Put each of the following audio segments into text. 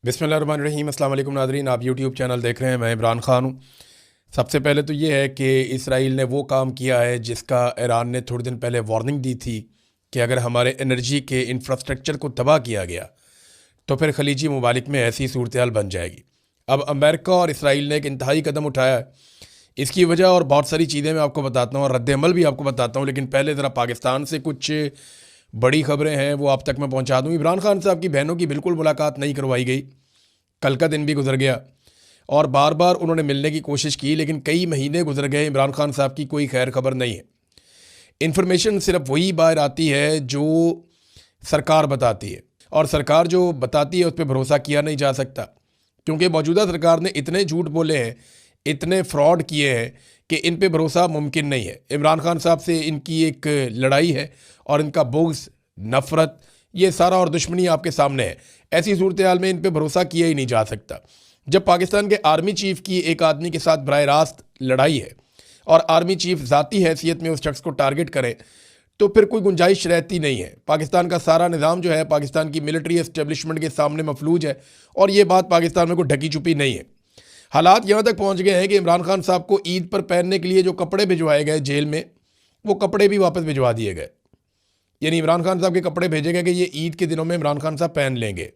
बिस्मिल्लाहिर्रहमानिर्रहीम। अस्सलाम वालेकुम नाज़रीन, आप यूट्यूब चैनल देख रहे हैं। मैं इमरान ख़ान हूँ। सबसे पहले तो ये है कि इसराइल ने वो काम किया है जिसका ईरान ने थोड़े दिन पहले वार्निंग दी थी कि अगर हमारे एनर्जी के इंफ्रास्ट्रक्चर को तबाह किया गया तो फिर खलीजी ममालिक में ऐसी सूरत हाल बन जाएगी। अब अमेरिका और इसराइल ने एक इंतहाई कदम उठाया है। इसकी वजह और बहुत सारी चीज़ें मैं आपको बताता हूँ और रद्द-ए-अमल भी आपको बताता हूँ, लेकिन पहले ज़रा पाकिस्तान से कुछ बड़ी खबरें हैं वो आप तक मैं पहुँचा दूँ। इमरान खान साहब की बहनों की बिल्कुल मुलाकात नहीं करवाई गई। कल का दिन भी गुजर गया और बार बार उन्होंने मिलने की कोशिश की, लेकिन कई महीने गुजर गए, इमरान खान साहब की कोई खैर खबर नहीं है। इन्फॉर्मेशन सिर्फ वही बाहर आती है जो सरकार बताती है, और सरकार जो बताती है उस पर भरोसा किया नहीं जा सकता, क्योंकि मौजूदा सरकार ने इतने झूठ बोले हैं, इतने फ्रॉड किए हैं कि इन पे भरोसा मुमकिन नहीं है। इमरान खान साहब से इनकी एक लड़ाई है और इनका बुग़्ज़, नफ़रत, ये सारा और दुश्मनी आपके सामने है। ऐसी सूरत हाल में इन पे भरोसा किया ही नहीं जा सकता। जब पाकिस्तान के आर्मी चीफ़ की एक आदमी के साथ बराह रास्त लड़ाई है और आर्मी चीफ़ ज़ाती हैसियत में उस शख्स को टारगेट करे तो फिर कोई गुंजाइश रहती नहीं है। पाकिस्तान का सारा निज़ाम जो है पाकिस्तान की मिलिट्री एस्टेब्लिशमेंट के सामने मफलूज है, और ये बात पाकिस्तान में कोई ढकी छुपी नहीं है। हालात यहाँ तक पहुँच गए हैं कि इमरान खान साहब को ईद पर पहनने के लिए जो कपड़े भिजवाए गए जेल में, वो कपड़े भी वापस भिजवा दिए गए। यानी इमरान खान साहब के कपड़े भेजे गए कि ये ईद के दिनों में इमरान खान साहब पहन लेंगे,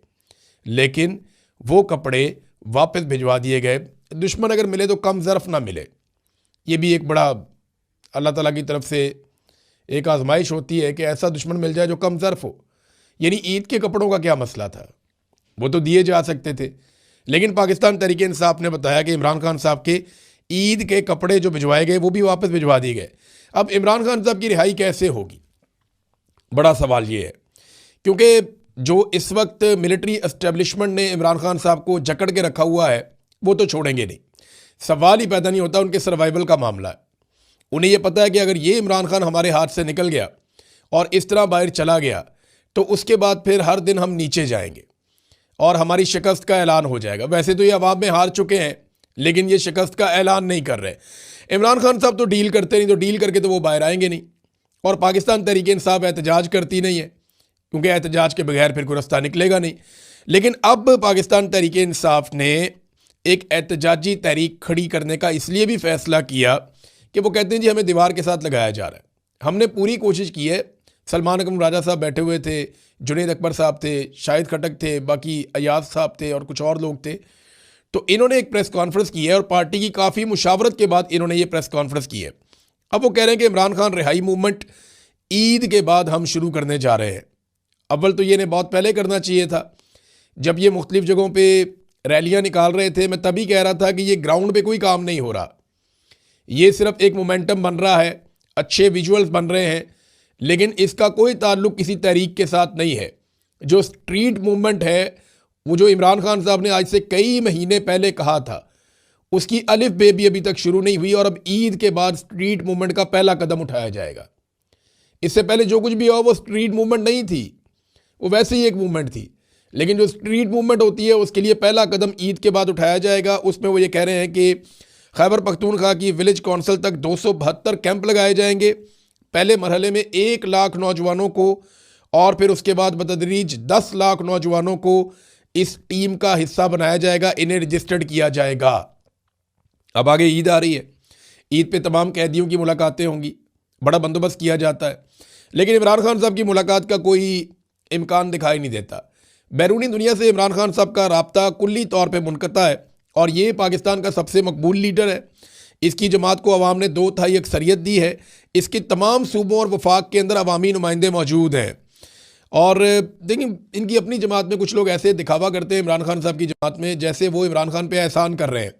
लेकिन वो कपड़े वापस भिजवा दिए गए। दुश्मन अगर मिले तो कम ज़र्फ़ ना मिले, ये भी एक बड़ा अल्लाह ताला की तरफ से एक आजमाइश होती है कि ऐसा दुश्मन मिल जाए जो कम ज़र्फ़ हो। यानी ईद के कपड़ों का क्या मसला था, वो तो दिए जा सकते थे, लेकिन पाकिस्तान तहरीक इंसाफ ने बताया कि इमरान खान साहब के ईद के कपड़े जो भिजवाए गए वो भी वापस भिजवा दिए गए। अब इमरान खान साहब की रिहाई कैसे होगी, बड़ा सवाल ये है, क्योंकि जो इस वक्त मिलिट्री एस्टेब्लिशमेंट ने इमरान खान साहब को जकड़ के रखा हुआ है वो तो छोड़ेंगे नहीं। सवाल ही पैदा नहीं होता, उनके सर्वाइवल का मामला है। उन्हें ये पता है कि अगर ये इमरान खान हमारे हाथ से निकल गया और इस तरह बाहर चला गया तो उसके बाद फिर हर दिन हम नीचे जाएंगे और हमारी शिकस्त का ऐलान हो जाएगा। वैसे तो ये अवाम में हार चुके हैं, लेकिन ये शिकस्त का ऐलान नहीं कर रहे। इमरान खान साहब तो डील करते नहीं, तो डील करके तो वो बाहर आएंगे नहीं, और पाकिस्तान तहरीक इंसाफ एहतजाज करती नहीं है, क्योंकि एहतजाज के बगैर फिर कोई रास्ता निकलेगा नहीं। लेकिन अब पाकिस्तान तहरीक इंसाफ ने एक एहतजाजी तहरीक खड़ी करने का इसलिए भी फैसला किया कि वो कहते हैं जी हमें दीवार के साथ लगाया जा रहा है। हमने पूरी कोशिश की है। सलमान अकरम राजा साहब बैठे हुए थे, जुनैद अकबर साहब थे, शाहिद खटक थे, बाकी अयाज साहब थे और कुछ और लोग थे। तो इन्होंने एक प्रेस कॉन्फ्रेंस की है और पार्टी की काफ़ी मुशावरत के बाद इन्होंने ये प्रेस कॉन्फ्रेंस की है। अब वो कह रहे हैं कि इमरान खान रिहाई मूवमेंट ईद के बाद हम शुरू करने जा रहे हैं। अव्वल तो ये ने बहुत पहले करना चाहिए था। जब ये मुख्तलिफ जगहों पे रैलियां निकाल रहे थे, मैं तभी कह रहा था कि ये ग्राउंड पे कोई काम नहीं हो रहा, ये सिर्फ एक मोमेंटम बन रहा है, अच्छे विजुअल्स बन रहे हैं, लेकिन इसका कोई ताल्लुक किसी तहरीक के साथ नहीं है। जो स्ट्रीट मूवमेंट है, वो जो इमरान खान साहब ने आज से कई महीने पहले कहा था, उसकी अलिफ बे भी अभी तक शुरू नहीं हुई, और अब ईद के बाद स्ट्रीट मूवमेंट का पहला कदम उठाया जाएगा। इससे पहले जो कुछ भी हुआ वो स्ट्रीट मूवमेंट नहीं थी, वो वैसे ही एक मूवमेंट थी, लेकिन जो स्ट्रीट मूवमेंट होती है उसके लिए पहला कदम ईद के बाद उठाया जाएगा। उसमें वो ये कह रहे हैं कि खैबर पख्तूनख्वा की विलेज काउंसिल तक 272 कैंप लगाए जाएंगे। पहले मरहले में 1 लाख नौजवानों को और फिर उसके बाद बतदरीज 10 लाख नौजवानों को इस टीम का हिस्सा बनाया जाएगा, इन्हें रजिस्टर्ड किया जाएगा। अब आगे ईद आ रही है, ईद पे तमाम कैदियों की मुलाकातें होंगी, बड़ा बंदोबस्त किया जाता है, लेकिन इमरान खान साहब की मुलाकात का कोई इम्कान दिखाई नहीं देता। बैरूनी दुनिया से इमरान खान साहब का राब्ता कुल्ली तौर पे मुनक़ता है, और ये पाकिस्तान का सबसे मकबूल लीडर है। इसकी जमात को अवाम ने 2/3 अक्सरियत दी है। इसके तमाम सूबों और वफाक के अंदर अवामी नुमाइंदे मौजूद हैं। और देखिए, इनकी अपनी जमात में कुछ लोग ऐसे दिखावा करते हैं इमरान खान साहब की जमात में, जैसे वो इमरान खान पे एहसान कर रहे हैं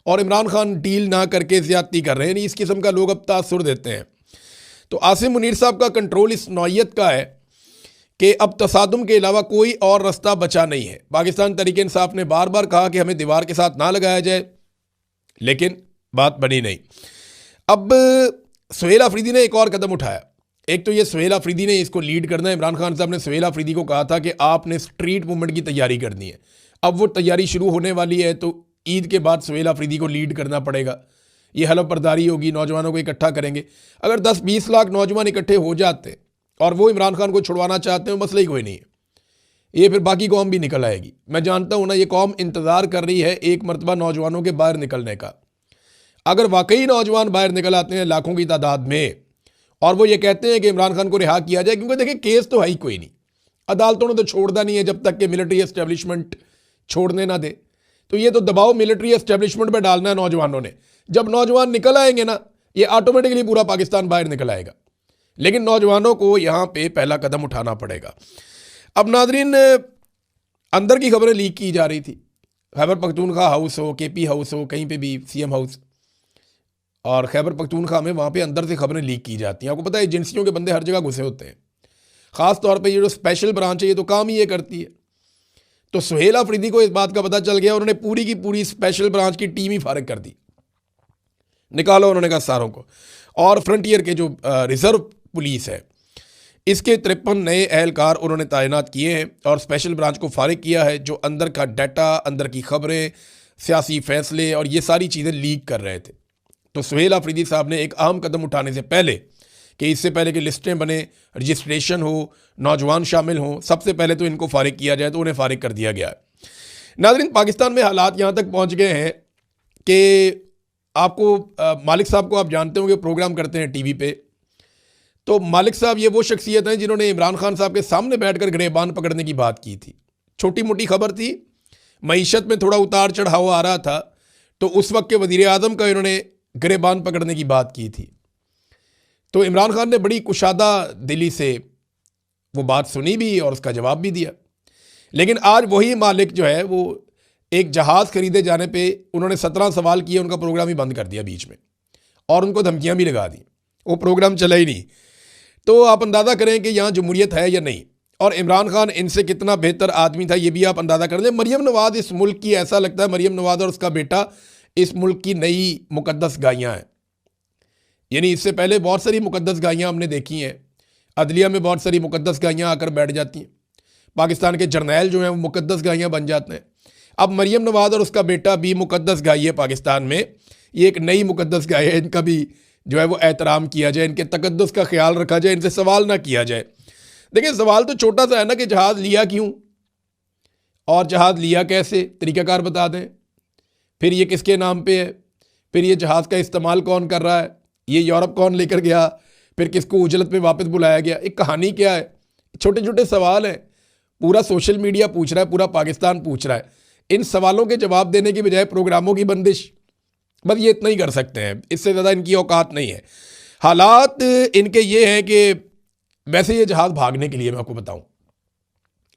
और इमरान खान डील ना करके ज़्यादती कर रहे हैं। इस किस्म का लोग अब तासुर देते हैं। तो आसिम मुनीर साहब का कंट्रोल इस नौइयत का है कि अब तसादुम के अलावा कोई और रास्ता बचा नहीं है। पाकिस्तान तहरीक इंसाफ ने बार बार कहा कि हमें दीवार के साथ ना लगाया जाए, लेकिन बात बनी नहीं। अब सुहेल अफरीदी ने एक और कदम उठाया। एक तो ये सुहेल अफरीदी ने इसको लीड करना है। इमरान खान साहब ने सुहेल अफरीदी को कहा था कि आपने स्ट्रीट मूवमेंट की तैयारी करनी है। अब वो तैयारी शुरू होने वाली है, तो ईद के बाद सुहेल अफरीदी को लीड करना पड़ेगा। ये हलफ बर्दारी होगी, नौजवानों को इकट्ठा करेंगे। अगर 10-20 लाख नौजवान इकट्ठे हो जाते और वो इमरान खान को छुड़वाना चाहते हैं, मसला ही कोई नहीं है। ये फिर बाकी कौम भी निकल आएगी। मैं जानता हूँ ना, ये कौम इंतज़ार कर रही है एक मरतबा नौजवानों के बाहर निकलने का। अगर वाकई नौजवान बाहर निकल आते हैं लाखों की तादाद में और वो ये कहते हैं कि इमरान खान को रिहा किया जाए, क्योंकि देखिए केस तो है ही कोई नहीं, अदालतों ने तो छोड़ना नहीं है जब तक कि मिलिट्री एस्टेब्लिशमेंट छोड़ने ना दे। तो ये तो दबाव मिलिट्री एस्टेब्लिशमेंट पर डालना है नौजवानों ने। जब नौजवान निकल आएंगे ना, ये ऑटोमेटिकली पूरा पाकिस्तान बाहर निकल आएगा। लेकिन नौजवानों को यहाँ पे पहला कदम उठाना पड़ेगा। अब नाजरीन, अंदर की खबरें लीक की जा रही थी, खैबर पख्तूनख्वा हाउस हो, केपी हाउस हो, कहीं पे भी सीएम हाउस, और खैबर पख्तूनख्वा में वहाँ पे अंदर से खबरें लीक की जाती हैं। आपको पता है एजेंसियों के बंदे हर जगह घुसे होते हैं, ख़ास तौर पे ये जो स्पेशल ब्रांच है ये तो काम ही ये करती है। तो सुहेल अफरीदी को इस बात का पता चल गया, उन्होंने पूरी की पूरी स्पेशल ब्रांच की टीम ही फारिग कर दी, निकालो उन्होंने कहा सारों को। और फ्रंटियर के जो रिजर्व पुलिस है इसके 53 नए एहलकार उन्होंने तैनात किए हैं और स्पेशल ब्रांच को फारिग किया है, जो अंदर का डाटा, अंदर की खबरें, सियासी फैसले और ये सारी चीज़ें लीक कर रहे थे। तो सुहेल अफरीदी साहब ने एक अहम कदम उठाने से पहले, कि इससे पहले कि लिस्टें बने, रजिस्ट्रेशन हो, नौजवान शामिल हों, सबसे पहले तो इनको फारिग किया जाए, तो उन्हें फारिग कर दिया गया है। नाज़रीन, पाकिस्तान में हालात यहाँ तक पहुँच गए हैं कि आपको मालिक साहब को आप जानते होंगे, प्रोग्राम करते हैं टीवी पे। तो मालिक साहब ये वो शख्सियत हैं जिन्होंने इमरान खान साहब के सामने बैठकर गिरेबान पकड़ने की बात की थी। छोटी मोटी खबर थी, मईशत में थोड़ा उतार चढ़ाव आ रहा था, तो उस वक्त के वज़ीर आज़म का इन्होंने गिरेबान पकड़ने की बात की थी। तो इमरान खान ने बड़ी कुशादा दिली से वो बात सुनी भी और उसका जवाब भी दिया। लेकिन आज वही मालिक जो है वो एक जहाज़ खरीदे जाने पे उन्होंने 17 सवाल किए, उनका प्रोग्राम ही बंद कर दिया बीच में और उनको धमकियां भी लगा दी, वो प्रोग्राम चला ही नहीं। तो आप अंदाज़ा करें कि यहाँ जमहूरियत है या नहीं, और इमरान खान इनसे कितना बेहतर आदमी था ये भी आप अंदाज़ा कर लें। मरियम नवाज़ इस मुल्क की, ऐसा लगता है मरियम नवाज़ और उसका बेटा इस मुल्क की नई मुकद्दस गायें हैं। यानी इससे पहले बहुत सारी मुकद्दस गायें हमने देखी हैं, अदलिया में बहुत सारी मुकद्दस गायें आकर बैठ जाती हैं, पाकिस्तान के जर्नैल जो हैं वो मुकद्दस गायें बन जाते हैं। अब मरियम नवाज़ और उसका बेटा भी मुकद्दस गाय है पाकिस्तान में, ये एक नई मुकद्दस गाय है, इनका भी जो है वो एहतराम किया जाए, इनके तकद्दुस का ख्याल रखा जाए, इनसे सवाल ना किया जाए। देखिए सवाल तो छोटा सा है ना कि जहाज़ लिया क्यों और जहाज़ लिया कैसे, तरीक़ाकार बता दें। फिर ये किसके नाम पे है, फिर ये जहाज़ का इस्तेमाल कौन कर रहा है, ये यूरोप कौन लेकर गया, फिर किसको उजलत में वापस बुलाया गया, एक कहानी क्या है। छोटे छोटे सवाल हैं, पूरा सोशल मीडिया पूछ रहा है, पूरा पाकिस्तान पूछ रहा है। इन सवालों के जवाब देने की बजाय प्रोग्रामों की बंदिश, बस ये इतना ही कर सकते हैं, इससे ज़्यादा इनकी औकात नहीं है। हालात इनके ये हैं कि वैसे ये जहाज़ भागने के लिए, मैं आपको बताऊं,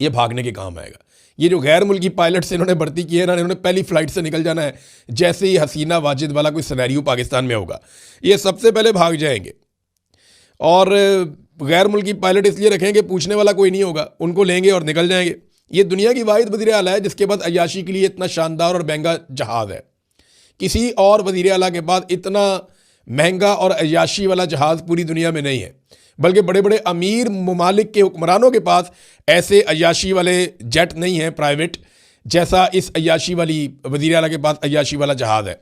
ये भागने के काम आएगा। ये जो गैर मुल्की पायलट से इन्होंने भर्ती की है ना, इन्होंने पहली फ़्लाइट से निकल जाना है। जैसे ही हसीना वाजिद वाला कोई सिनेरियो पाकिस्तान में होगा, ये सबसे पहले भाग जाएंगे। और गैर मुल्की पायलट इसलिए रखेंगे, पूछने वाला कोई नहीं होगा, उनको लेंगे और निकल जाएंगे। ये दुनिया की वाहिद वज़ीर आला है जिसके पास अय्याशी के लिए इतना शानदार और महंगा जहाज़ है। किसी और वज़ीर आला के पास इतना महंगा और अय्याशी वाला जहाज़ पूरी दुनिया में नहीं है, बल्कि बड़े बड़े अमीर ममालिक के हुक्मरानों के पास ऐसे अय्याशी वाले जेट नहीं हैं प्राइवेट, जैसा इस अय्याशी वाली वज़ीर आला के पास अय्याशी वाला जहाज़ है।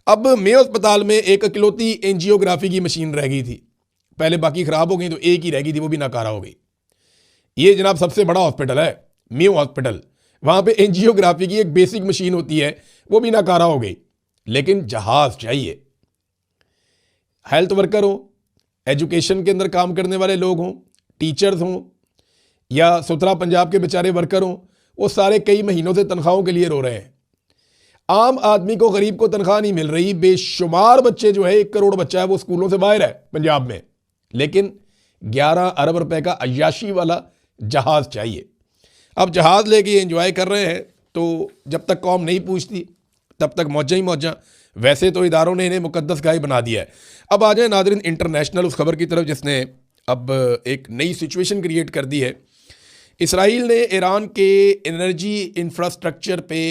अब मेयो अस्पताल में एक इकलौती एंजियोग्राफी की मशीन रह गई थी, पहले बाकी ख़राब हो गई तो एक ही रह गई थी, वो भी नाकारा हो गई। ये जनाब सबसे बड़ा हॉस्पिटल है मेयो हॉस्पिटल, वहाँ पे एंजियोग्राफी की एक बेसिक मशीन होती है, वो भी नाकारा हो गई। लेकिन जहाज़ चाहिए। हेल्थ वर्कर हो, एजुकेशन के अंदर काम करने वाले लोग हों, टीचर्स हों, या सुथरा पंजाब के बेचारे वर्कर हों, वो सारे कई महीनों से तनख्वाहों के लिए रो रहे हैं। आम आदमी को, गरीब को तनख्वाह नहीं मिल रही। बेशुमार बच्चे जो है, 1 करोड़ बच्चा है वो स्कूलों से बाहर है पंजाब में, लेकिन 11 अरब रुपए का अय्याशी वाला जहाज़ चाहिए। अब जहाज़ लेके एंजॉय कर रहे हैं, तो जब तक कौम नहीं पूछती तब तक मौजा ही मौजा। वैसे तो इदारों ने इन्हें मुकद्दस गाय बना दिया है। अब आ जाए नाज़रीन इंटरनेशनल उस खबर की तरफ जिसने अब एक नई सिचुएशन क्रिएट कर दी है। इसराइल ने ईरान के एनर्जी इंफ्रास्ट्रक्चर पे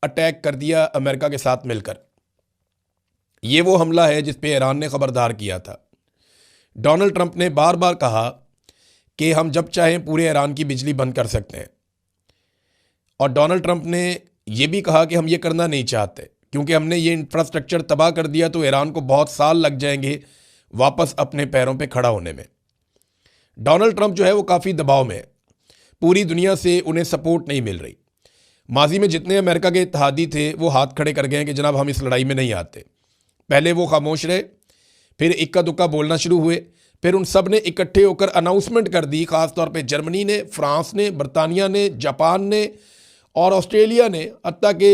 अटैक कर दिया अमेरिका के साथ मिलकर। ये वो हमला है जिस पे ईरान ने ख़बरदार किया था। डोनाल्ड ट्रंप ने बार बार कहा कि हम जब चाहें पूरे ईरान की बिजली बंद कर सकते हैं, और डोनाल्ड ट्रंप ने यह भी कहा कि हम ये करना नहीं चाहते, क्योंकि हमने ये इंफ्रास्ट्रक्चर तबाह कर दिया तो ईरान को बहुत साल लग जाएंगे वापस अपने पैरों पे खड़ा होने में। डोनाल्ड ट्रंप जो है वो काफ़ी दबाव में है। पूरी दुनिया से उन्हें सपोर्ट नहीं मिल रही। माजी में जितने अमेरिका के इत्तेहादी थे वो हाथ खड़े कर गए हैं कि जनाब हम इस लड़ाई में नहीं आते। पहले वो खामोश रहे, फिर इक्का दुक्का बोलना शुरू हुए, फिर उन सब ने इकट्ठे होकर अनाउंसमेंट कर दी, ख़ास तौर पे जर्मनी ने, फ्रांस ने, बरतानिया ने, जापान ने और ऑस्ट्रेलिया ने, हत्ता कि